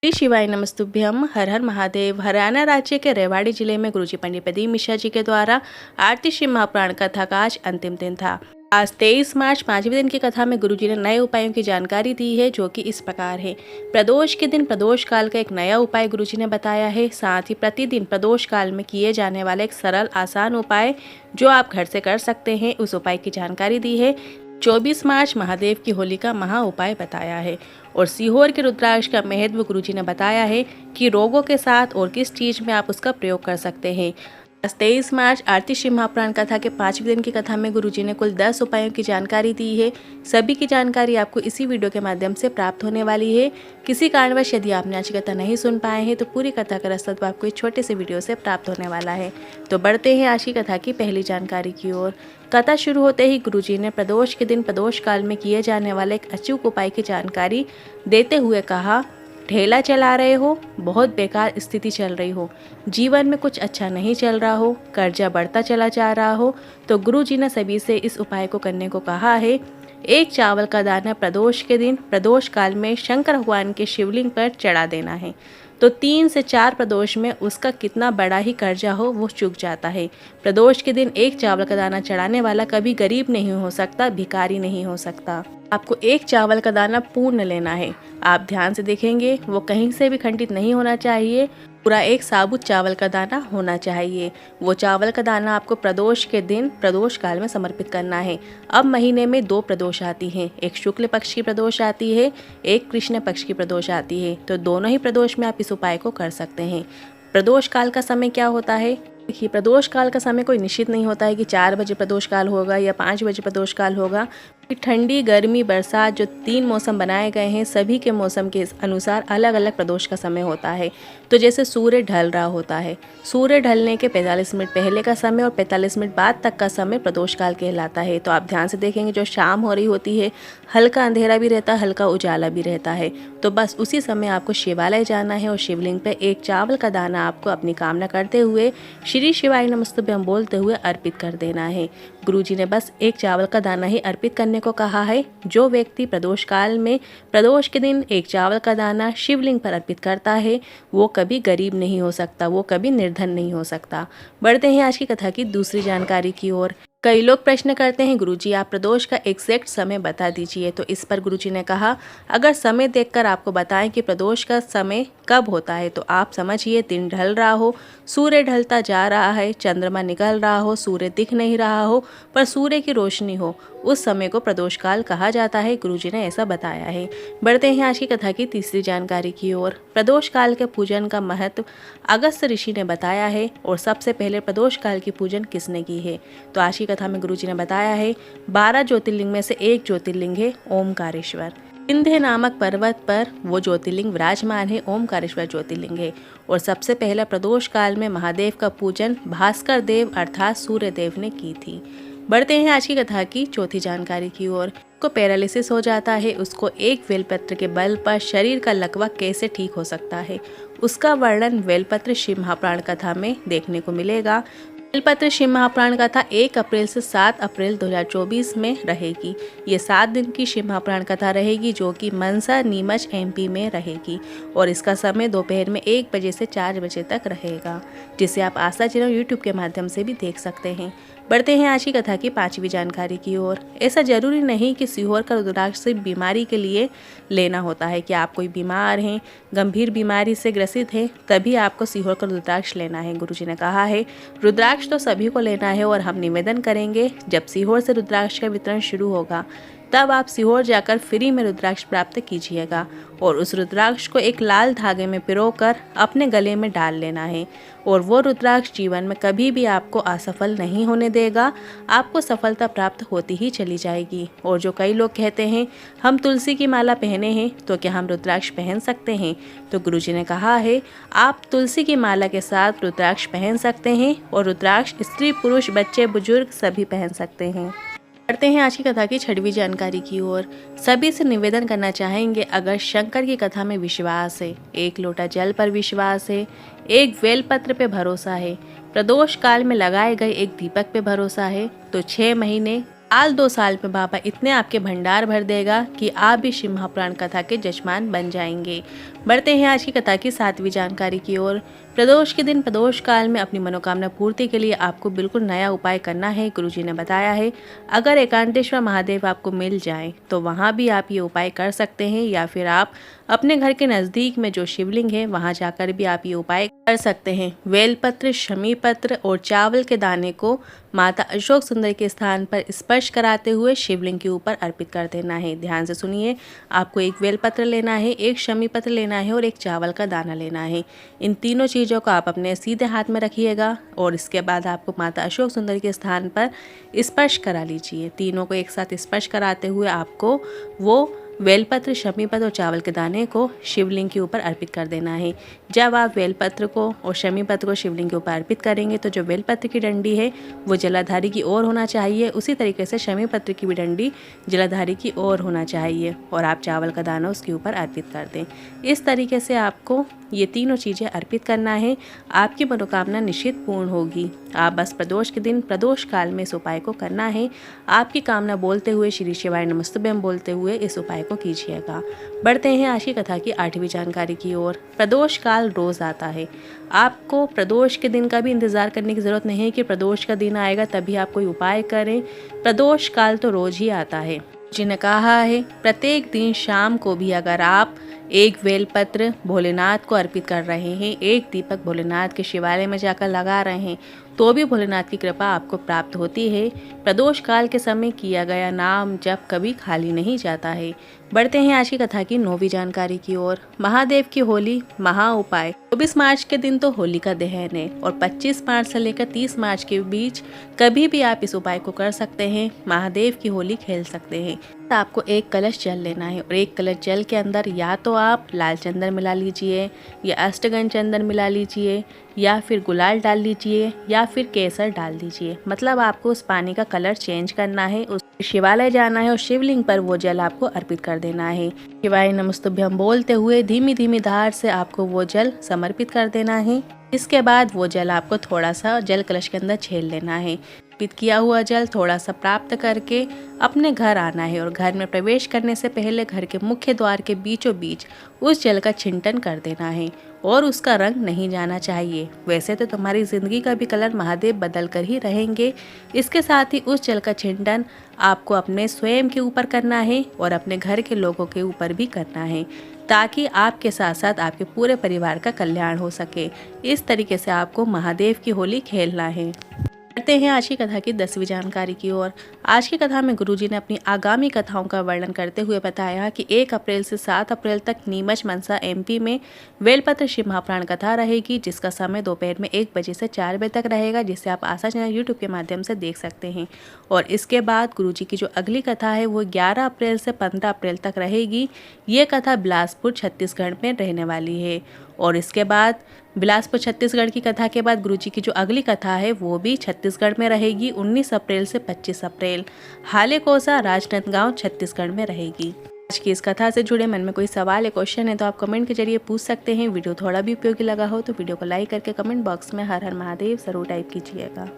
श्री शिवाय नमस्तुभ्यम। हर हर महादेव। हरियाणा राज्य के रेवाड़ी जिले में गुरुजी पंडित प्रदीप मिश्रा जी के द्वारा आरती शिव महापुराण कथा का आज अंतिम दिन था। आज 23 मार्च 5वें दिन की कथा में गुरुजी ने नए उपायों की जानकारी दी है, जो कि इस प्रकार है। प्रदोष के दिन प्रदोष काल का एक नया उपाय गुरुजी ने बताया है। साथ ही प्रतिदिन प्रदोष काल में किए जाने वाले एक सरल आसान उपाय जो आप घर से कर सकते हैं, उस उपाय की जानकारी दी है। 24 मार्च महादेव की होली का महा उपाय बताया है और सीहोर के रुद्राक्ष का महत्व गुरुजी ने बताया है कि रोगों के साथ और किस चीज में आप उसका प्रयोग कर सकते हैं। 23 मार्च आरती शिव महापुराण कथा के 5वें दिन की कथा में गुरुजी ने कुल 10 उपायों की जानकारी दी है। सभी की जानकारी आपको इसी वीडियो के माध्यम से प्राप्त होने वाली है। किसी कारणवश यदि आपने आज की कथा नहीं सुन पाए हैं तो पूरी कथा का रास्ता तो आपको इस छोटे से वीडियो से प्राप्त होने वाला है। तो बढ़ते हैं आज की कथा की पहली जानकारी की ओर। कथा शुरू होते ही गुरुजी ने प्रदोष के दिन प्रदोष काल में किए जाने वाले एक अचूक उपाय की जानकारी देते हुए कहा, ठेला चला रहे हो, बहुत बेकार स्थिति चल रही हो, जीवन में कुछ अच्छा नहीं चल रहा हो, कर्जा बढ़ता चला जा रहा हो, तो गुरुजी ने सभी से इस उपाय को करने को कहा है। एक चावल का दाना प्रदोष के दिन प्रदोष काल में शंकर भगवान के शिवलिंग पर चढ़ा देना है। तो 3 से 4 प्रदोष में उसका कितना बड़ा ही कर्जा हो वो चूक जाता है। प्रदोष के दिन एक चावल का दाना चढ़ाने वाला कभी गरीब नहीं हो सकता, भिखारी नहीं हो सकता। आपको एक चावल का दाना पूर्ण लेना है। आप ध्यान से देखेंगे वो कहीं से भी खंडित नहीं होना चाहिए, पूरा एक साबुत चावल का दाना होना चाहिए। वो चावल का दाना आपको प्रदोष के दिन प्रदोष काल में समर्पित करना है। अब महीने में 2 प्रदोष आती हैं, एक शुक्ल पक्ष की प्रदोष आती है, एक कृष्ण पक्ष की प्रदोष आती है। तो दोनों ही प्रदोष में आप इस उपाय को कर सकते हैं। प्रदोष काल का समय क्या होता है? देखिए, प्रदोष काल का समय कोई निश्चित नहीं होता है कि 4 बजे प्रदोष काल होगा या 5 बजे प्रदोष काल होगा। ठंडी, गर्मी, बरसात जो 3 मौसम बनाए गए हैं, सभी के मौसम के अनुसार अलग अलग प्रदोष का समय होता है। तो जैसे सूर्य ढल रहा होता है, सूर्य ढलने के 45 मिनट पहले का समय और 45 मिनट बाद तक का समय प्रदोष काल कहलाता है। तो आप ध्यान से देखेंगे, जो शाम हो रही होती है, हल्का अंधेरा भी रहता है, हल्का उजाला भी रहता है। तो बस उसी समय आपको शिवालय जाना है और शिवलिंग पे एक चावल का दाना आपको अपनी कामना करते हुए श्री शिवाय नमस्तुभ्यम बोलते हुए अर्पित कर देना है। गुरुजी ने बस एक चावल का दाना ही अर्पित करने को कहा है। जो व्यक्ति प्रदोष काल में प्रदोष के दिन एक चावल का दाना शिवलिंग पर अर्पित करता है, वो कभी गरीब नहीं हो सकता, वो कभी निर्धन नहीं हो सकता। बढ़ते हैं आज की कथा की दूसरी जानकारी की ओर। कई लोग प्रश्न करते हैं, गुरुजी आप प्रदोष का एग्जैक्ट समय बता दीजिए। तो इस पर गुरुजी ने कहा, अगर समय देखकर आपको बताएं कि प्रदोष का समय कब होता है तो आप समझिए दिन ढल रहा हो, सूर्य ढलता जा रहा है, चंद्रमा निकल रहा हो, सूर्य दिख नहीं रहा हो पर सूर्य की रोशनी हो, उस समय को प्रदोष काल कहा जाता है। गुरुजी ने ऐसा बताया है। बढ़ते हैं आज की कथा की तीसरी जानकारी की ओर। प्रदोष काल के पूजन का महत्व अगस्त्य ऋषि ने बताया है और सबसे पहले प्रदोष काल की पूजन किसने की है? तो आज की कथा में गुरुजी ने बताया है 12 ज्योतिर्लिंग में से एक ज्योतिर्लिंग है ओमकारेश्वर। विंध्य नामक पर्वत पर वो ज्योतिर्लिंग विराजमान है, ओमकारेश्वर ज्योतिर्लिंग है। और सबसे पहला प्रदोष काल में महादेव का पूजन भास्कर देव अर्थात सूर्य देव ने की थी। बढ़ते हैं आज की कथा की चौथी जानकारी की ओर। को पैरालिसिस हो जाता है, उसको एक बेलपत्र के बल पर शरीर का लकवा कैसे ठीक हो सकता है, उसका वर्णन बेलपत्र शिव महापुराण कथा में देखने को मिलेगा। बेलपत्र शिव महापुराण कथा 1 अप्रैल से 7 अप्रैल 2024 में रहेगी। ये 7 दिन की शिव महापुराण कथा रहेगी, जो कि मनसा नीमच MP में रहेगी और इसका समय दोपहर में 1 बजे से 4 बजे तक रहेगा, जिसे आप आस्था चैनल YouTube के माध्यम से भी देख सकते हैं। बढ़ते हैं आज की कथा की 5वीं जानकारी की ओर। ऐसा जरूरी नहीं कि सीहोर का रुद्राक्ष सिर्फ बीमारी के लिए लेना होता है कि आप कोई बीमार हैं, गंभीर बीमारी से ग्रसित हैं, तभी आपको सीहोर का रुद्राक्ष लेना है। गुरुजी ने कहा है रुद्राक्ष तो सभी को लेना है और हम निवेदन करेंगे जब सीहोर से रुद्राक्ष का वितरण शुरू होगा तब आप सीहोर जाकर फ्री में रुद्राक्ष प्राप्त कीजिएगा और उस रुद्राक्ष को एक लाल धागे में पिरोकर अपने गले में डाल लेना है और वो रुद्राक्ष जीवन में कभी भी आपको असफल नहीं होने देगा, आपको सफलता प्राप्त होती ही चली जाएगी। और जो कई लोग कहते हैं हम तुलसी की माला पहने हैं तो क्या हम रुद्राक्ष पहन सकते हैं? तो गुरुजी ने कहा है आप तुलसी की माला के साथ रुद्राक्ष पहन सकते हैं और रुद्राक्ष स्त्री पुरुष बच्चे बुजुर्ग सभी पहन सकते हैं। बढ़ते हैं आज की कथा की 6वीं जानकारी की ओर। सभी से निवेदन करना चाहेंगे, अगर शंकर की कथा में विश्वास है, 1 लोटा जल पर विश्वास है, एक बेलपत्र पे भरोसा है, प्रदोष काल में लगाए गए एक दीपक पे भरोसा है, तो 6 महीने साल 2 साल में बाबा इतने आपके भंडार भर देगा कि आप भी शिव महापुराण कथा के जजमान बन जाएंगे। बढ़ते हैं आज की कथा की 7वीं जानकारी की ओर। प्रदोष के दिन प्रदोष काल में अपनी मनोकामना पूर्ति के लिए आपको बिल्कुल नया उपाय करना है। गुरुजी ने बताया है, अगर एकांतेश्वर महादेव आपको मिल जाए तो वहाँ भी आप ये उपाय कर सकते हैं, या फिर आप अपने घर के नज़दीक में जो शिवलिंग है वहाँ जाकर भी आप ये उपाय कर सकते हैं। बेलपत्र, शमी पत्र और चावल के दाने को माता अशोक सुंदर के स्थान पर स्पर्श कराते हुए शिवलिंग के ऊपर अर्पित कर देना है। ध्यान से सुनिए, आपको एक बेलपत्र लेना है, एक शमी पत्र लेना है और एक चावल का दाना लेना है। इन तीनों चीज़ों को आप अपने सीधे हाथ में रखिएगा और इसके बाद आपको माता अशोक सुंदर के स्थान पर स्पर्श करा लीजिए। तीनों को एक साथ स्पर्श कराते हुए आपको वो बेलपत्र, शमीपत्र और चावल के दाने को शिवलिंग के ऊपर अर्पित कर देना है। जब आप बेलपत्र को और शमीपत्र को शिवलिंग के ऊपर अर्पित करेंगे तो जो बेलपत्र की डंडी है वो जलाधारी की ओर होना चाहिए, उसी तरीके से शमीपत्र की भी डंडी जलाधारी की ओर होना चाहिए और आप चावल का दाना उसके ऊपर अर्पित कर दें। इस तरीके से आपको ये तीनों चीज़ें अर्पित करना है, आपकी मनोकामना निश्चित पूर्ण होगी। आप बस प्रदोष के दिन प्रदोष काल में इस उपाय को करना है। आपकी कामना बोलते हुए श्री शिवाय नमस्तुभ्यम बोलते हुए इस उपाय को कीजिएगा। बढ़ते हैं आज की कथा की 8वीं जानकारी की ओर। प्रदोष काल रोज़ आता है। आपको प्रदोष के दिन का भी इंतज़ार करने की ज़रूरत नहीं है कि प्रदोष का दिन आएगा तभी आप कोई उपाय करें। प्रदोष काल तो रोज़ ही आता है। जिन्हें कहा है प्रत्येक दिन शाम को भी अगर आप एक बेलपत्र भोलेनाथ को अर्पित कर रहे हैं, एक दीपक भोलेनाथ के शिवालय में जाकर लगा रहे हैं, तो भी भोलेनाथ की कृपा आपको प्राप्त होती है। प्रदोष काल के समय किया गया नाम जप कभी खाली नहीं जाता है। बढ़ते हैं आज की कथा की 9वीं जानकारी की ओर। महादेव की होली महा उपाय। 24 मार्च के दिन तो होलिका दहन है और 25 मार्च से लेकर 30 मार्च के बीच कभी भी आप इस उपाय को कर सकते हैं। महादेव की होली खेल सकते हैं। तो आपको एक कलश जल लेना है और एक कलश जल के अंदर या तो आप लाल चंदन मिला लीजिए या अष्टगंध चंदन मिला लीजिए या फिर गुलाल डाल लीजिए या फिर केसर डाल दीजिए। मतलब आपको उस पानी का कलर चेंज करना है, उस शिवालय जाना है और शिवलिंग पर वो जल आपको अर्पित कर देना है। शिवाय नमस्तुभ्यम बोलते हुए धीमी धीमी धार से आपको वो जल समर्पित कर देना है। इसके बाद वो जल आपको थोड़ा सा जल कलश के अंदर छेल लेना है। अर्पित किया हुआ जल थोड़ा सा प्राप्त करके अपने घर आना है और घर में प्रवेश करने से पहले घर के मुख्य द्वार के बीचों बीच उस जल का छिंटन कर देना है और उसका रंग नहीं जाना चाहिए। वैसे तो तुम्हारी जिंदगी का भी कलर महादेव बदल कर ही रहेंगे। इसके साथ ही उस जल का छिंटन आपको अपने स्वयं के ऊपर करना है और अपने घर के लोगों के ऊपर भी करना है, ताकि आपके साथ साथ आपके पूरे परिवार का कल्याण हो सके। इस तरीके से आपको महादेव की होली खेलना है। करते हैं आज की कथा की 10वीं जानकारी की ओर। आज की कथा में गुरुजी ने अपनी आगामी कथाओं का वर्णन करते हुए बताया कि 1 अप्रैल से 7 अप्रैल तक नीमच मनसा एमपी में बेलपत्र शिव महापुराण कथा रहेगी, जिसका समय दोपहर में 1 बजे से 4 बजे तक रहेगा, जिसे आप आशा चैनल यूट्यूब के माध्यम से देख सकते हैं। और इसके बाद गुरुजी की जो अगली कथा है वो 11 अप्रैल से 15 अप्रैल तक रहेगी। ये कथा बिलासपुर छत्तीसगढ़ में रहने वाली है। और इसके बाद बिलासपुर छत्तीसगढ़ की कथा के बाद गुरुजी की जो अगली कथा है वो भी छत्तीसगढ़ में रहेगी। 19 अप्रैल से 25 अप्रैल हालेकोसा राजनांदगांव छत्तीसगढ़ में रहेगी। आज की इस कथा से जुड़े मन में कोई सवाल या क्वेश्चन है तो आप कमेंट के जरिए पूछ सकते हैं। वीडियो थोड़ा भी उपयोगी लगा हो तो वीडियो को लाइक करके कमेंट बॉक्स में हर हर महादेव जरूर टाइप कीजिएगा।